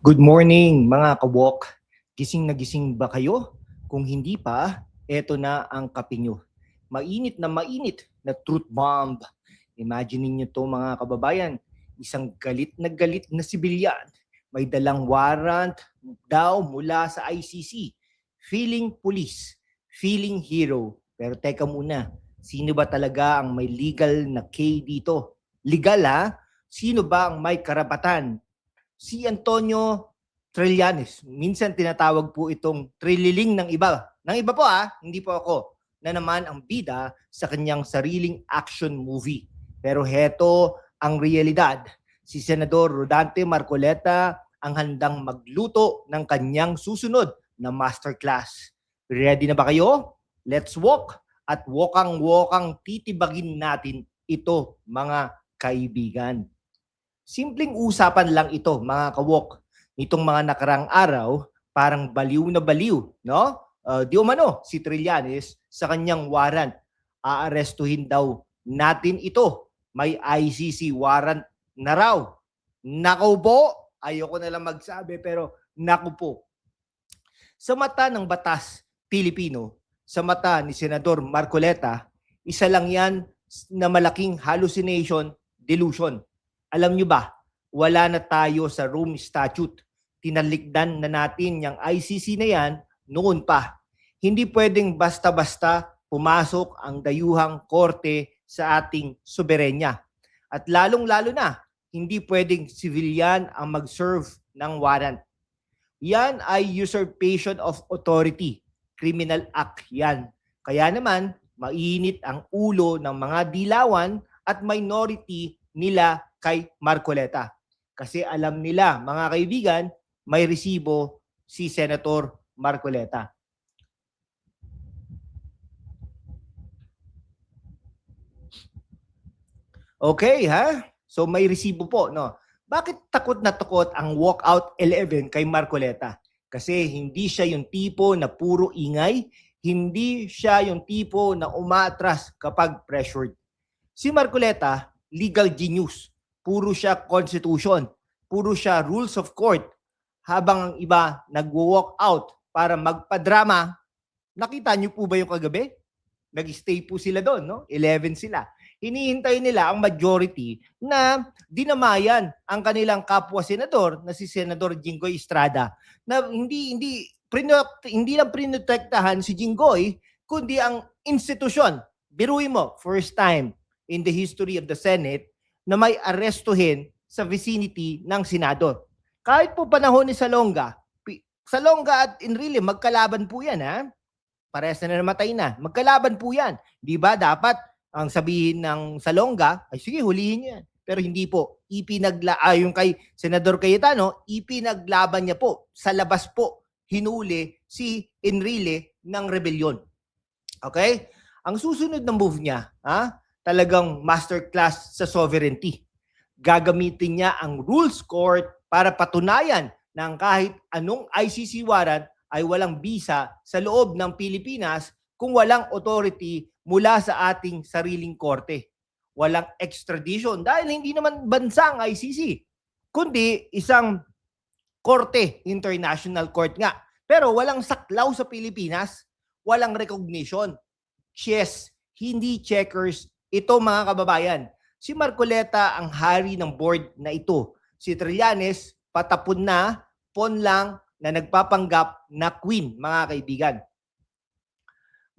Good morning mga kawok. Gising na gising ba kayo? Kung hindi pa, eto na ang kape nyo. Mainit na truth bomb. Imagine niyo to mga kababayan, isang galit na sibilyan. May dalang warrant daw mula sa ICC. Feeling police, feeling hero. Pero teka muna, sino ba talaga ang may legal na K dito? Legal ha? Sino ba ang may karapatan? Si Antonio Trillanes. Minsan tinatawag po itong Trililing ng iba. Ng iba po hindi po ako. Na naman ang bida sa kanyang sariling action movie. Pero heto ang realidad. Si Senador Rodante Marcoleta ang handang magluto ng kanyang susunod na masterclass. Ready na ba kayo? Let's walk at wokang-wokang titibagin natin ito mga kaibigan. Simpleng usapan lang ito, mga kawok. Nitong mga nakarang araw, parang baliw na baliw, no? Di umano si Trillanes sa kanyang warrant. Aarestuhin daw natin ito. May ICC warrant na raw. Naku po, ayoko na lang magsabi pero naku po. Sa mata ng batas Pilipino, sa mata ni Senador Marcoleta, isa lang yan na malaking hallucination, delusion. Alam nyo ba, wala na tayo sa Rome Statute. Tinalikdan na natin yung ICC na yan noon pa. Hindi pwedeng basta-basta pumasok ang dayuhang korte sa ating soberenya. At lalong-lalo na, hindi pwedeng civilian ang mag-serve ng warrant. Yan ay usurpation of authority. Criminal act yan. Kaya naman, mainit ang ulo ng mga dilawan at minority nila kay Marcoleta. Kasi alam nila, mga kaibigan, may resibo si Senator Marcoleta. Okay, ha? So may resibo po, no? Bakit takot na takot ang walkout 11 kay Marcoleta? Kasi hindi siya yung tipo na puro ingay, hindi siya yung tipo na umatras kapag pressured. Si Marcoleta, legal genius. Puro siya constitution, puro siya rules of court, habang ang iba nag-walk out para magpadrama. Nakita niyo po ba yung kagabi? Nag-stay po sila doon, no? 11 sila. Hinihintay nila ang majority na dinamayan ang kanilang kapwa senador na si Senador Jinggoy Estrada na hindi lang prinotektahan si Jinggoy kundi ang institusyon. Biruin mo, first time in the history of the Senate na may arestuhin sa vicinity ng Senado. Kahit po panahon ni Salonga at Enrile, magkalaban po yan Parehas na namatay na. Magkalaban po yan. Di ba dapat ang sabihin ng Salonga, ay sige, hulihin niya. Pero hindi po. Yung kay Senador Cayetano, ipinaglaban niya po. Sa labas po, hinuli si Enrile ng rebellion. Okay? Ang susunod na move niya, talagang masterclass sa sovereignty. Gagamitin niya ang rules court para patunayan na kahit anong ICC warrant ay walang bisa sa loob ng Pilipinas kung walang authority mula sa ating sariling korte. Walang extradition dahil hindi naman bansa ang ICC, kundi isang korte, international court nga. Pero walang saklaw sa Pilipinas, walang recognition. Chess, hindi checkers. Ito mga kababayan, si Marcoleta ang hari ng board na ito. Si Trillanes, patapon na, pawn lang na nagpapanggap na queen, mga kaibigan.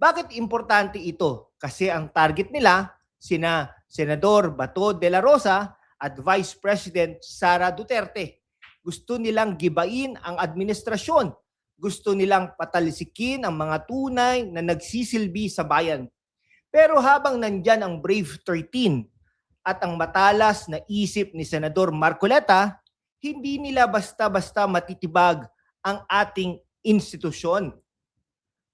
Bakit importante ito? Kasi ang target nila, sina Senador Bato de la Rosa at Vice President Sara Duterte. Gusto nilang gibain ang administrasyon. Gusto nilang patalisikin ang mga tunay na nagsisilbi sa bayan. Pero habang nandyan ang Brave 13 at ang matalas na isip ni Senador Marcoleta, hindi nila basta-basta matitibag ang ating institusyon.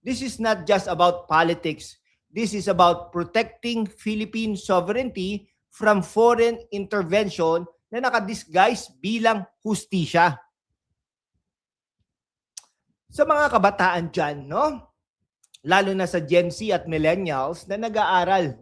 This is not just about politics. This is about protecting Philippine sovereignty from foreign intervention na nakadisguise bilang hustisya. Sa mga kabataan dyan, lalo na sa Gen Z at millennials na nag-aaral,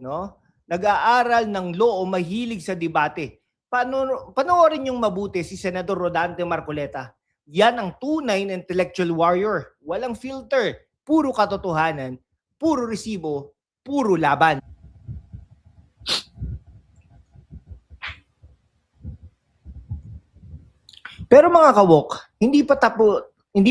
nag-aaral ng law o mahilig sa debate. Panoorin yung mabuti si Senador Rodante Marcoleta. Yan ang tunay na intellectual warrior. Walang filter, puro katotohanan, puro resibo, puro laban. Pero mga kawok, hindi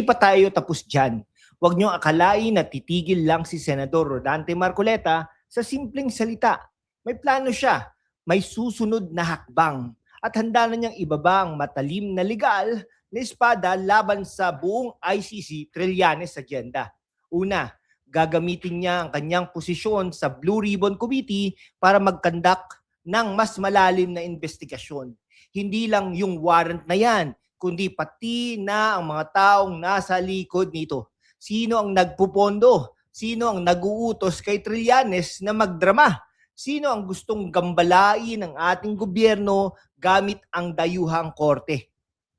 pa tayo tapos diyan. Huwag niyo akalain na titigil lang si Senador Rodante Marcoleta sa simpleng salita. May plano siya, may susunod na hakbang at handa na niyang ibaba ang matalim na legal na espada laban sa buong ICC Trillanes agenda. Una, gagamitin niya ang kanyang posisyon sa Blue Ribbon Committee para mag-conduct ng mas malalim na investigasyon. Hindi lang yung warrant na yan, kundi pati na ang mga taong nasa likod nito. Sino ang nagpupondo? Sino ang naguutos kay Trillanes na magdrama? Sino ang gustong gambalain ng ating gobyerno gamit ang dayuhang korte?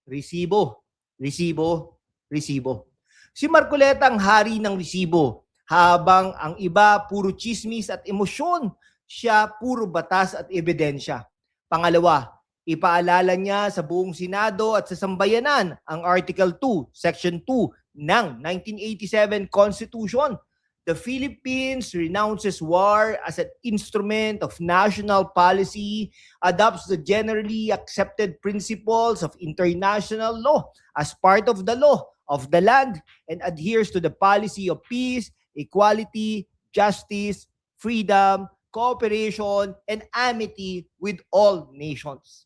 Resibo, resibo, resibo. Si Marcoleta ang hari ng resibo, habang ang iba puro chismis at emosyon, siya puro batas at ebidensya. Pangalawa, ipaalala niya sa buong Senado at sa sambayanan ang Article 2, Section 2 ng 1987 Constitution. The Philippines renounces war as an instrument of national policy, adopts the generally accepted principles of international law as part of the law of the land, and adheres to the policy of peace, equality, justice, freedom, cooperation, and amity with all nations.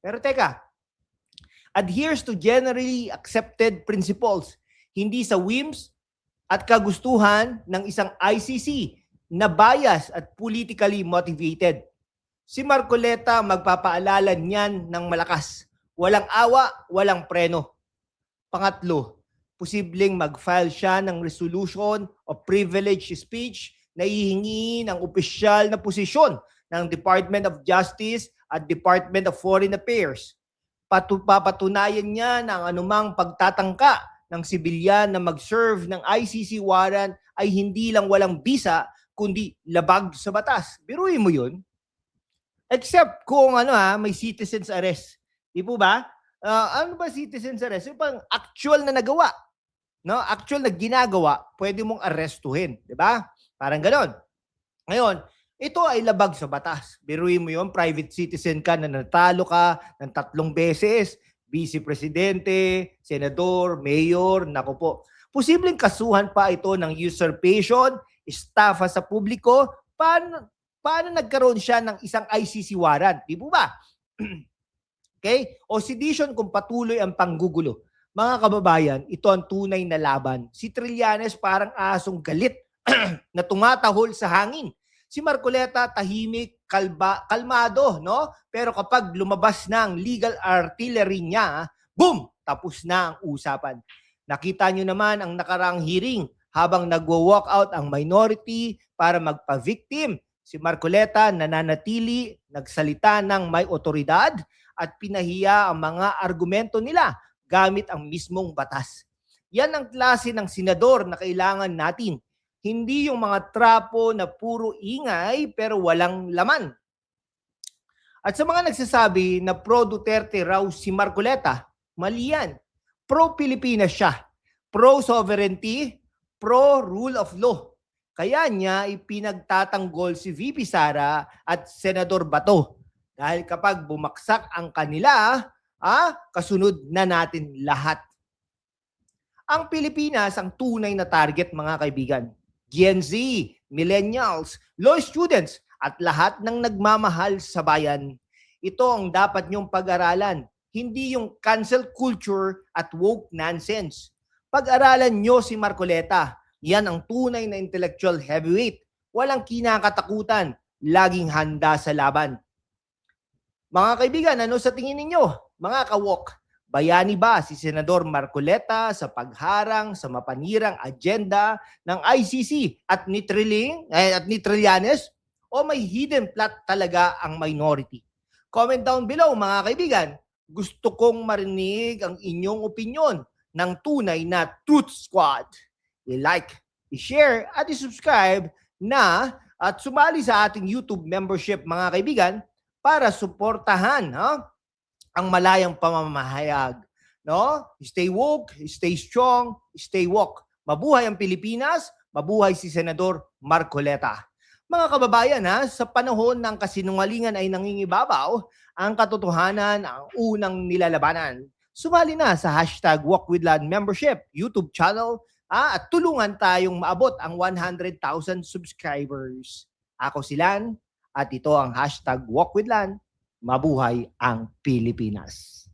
Pero teka, adheres to generally accepted principles, hindi sa whims at kagustuhan ng isang ICC na bias at politically motivated. Si Marcoleta magpapaalala niyan ng malakas. Walang awa, walang preno. Pangatlo, posibleng mag-file siya ng resolution of privilege speech na hihingi ng opisyal na posisyon ng Department of Justice at Department of Foreign Affairs. Papatunayan niya na ang anumang pagtatangka ng sibilyan na mag-serve ng ICC warrant ay hindi lang walang bisa, kundi labag sa batas. Biruin mo yun. Except kung may citizen's arrest. Di po ba? Ano ba citizen's arrest? Yung pang actual na nagawa. No? Actual na ginagawa, pwede mong arrestuhin. Di ba? Parang ganon. Ngayon, ito ay labag sa batas. Biruin mo yun, private citizen ka na natalo ka ng 3 beses, vice presidente, senador, mayor, naku po. Posibleng kasuhan pa ito ng usurpation, estafa sa publiko. Paano nagkaroon siya ng isang ICC warrant? Di po ba? Okay? O sedition kung patuloy ang panggugulo. Mga kababayan, ito ang tunay na laban. Si Trillanes parang asong galit na tumatahol sa hangin. Si Marcoleta tahimik, kalmado, no? Pero kapag lumabas na ang legal artillery niya, boom! Tapos na ang usapan. Nakita nyo naman ang nakarang hearing habang nagwo-walk out ang minority para magpa-victim. Si Marcoleta nananatili, nagsalita ng may otoridad at pinahiya ang mga argumento nila gamit ang mismong batas. Yan ang klase ng senador na kailangan natin. Hindi yung mga trapo na puro ingay pero walang laman. At sa mga nagsasabi na pro-Duterte raw si Marcoleta, mali yan. Pro-Pilipinas siya. Pro-sovereignty, pro-rule of law. Kaya niya ipinagtatanggol si VP Sara at Senador Bato. Dahil kapag bumaksak ang kanila, kasunod na natin lahat. Ang Pilipinas ang tunay na target, mga kaibigan. Gen Z, millennials, law students, at lahat ng nagmamahal sa bayan. Ito ang dapat niyong pag-aralan, hindi yung cancel culture at woke nonsense. Pag-aralan niyo si Marcoleta, yan ang tunay na intellectual heavyweight. Walang kinakatakutan, laging handa sa laban. Mga kaibigan, ano sa tingin ninyo? Mga kawok, bayani ba si Senador Marcoleta sa pagharang sa mapanirang agenda ng ICC at ni Trillanes? O may hidden plot talaga ang minority? Comment down below, mga kaibigan. Gusto kong marinig ang inyong opinyon ng tunay na Truth Squad. I-like, i-share at i-subscribe na at sumali sa ating YouTube membership, mga kaibigan, para suportahan ang malayang pamamahayag no? Stay woke, stay strong, stay woke. Mabuhay ang Pilipinas, mabuhay si Senador Marcoleta. Mga kababayan, sa panahon ng kasinungalingan ay nangingibabaw, ang katotohanan ang unang nilalabanan. Sumali na sa hashtag #WalkWithLan membership YouTube channel at tulungan tayong maabot ang 100,000 subscribers. Ako si Lan at ito ang hashtag #WalkWithLan. Mabuhay ang Pilipinas.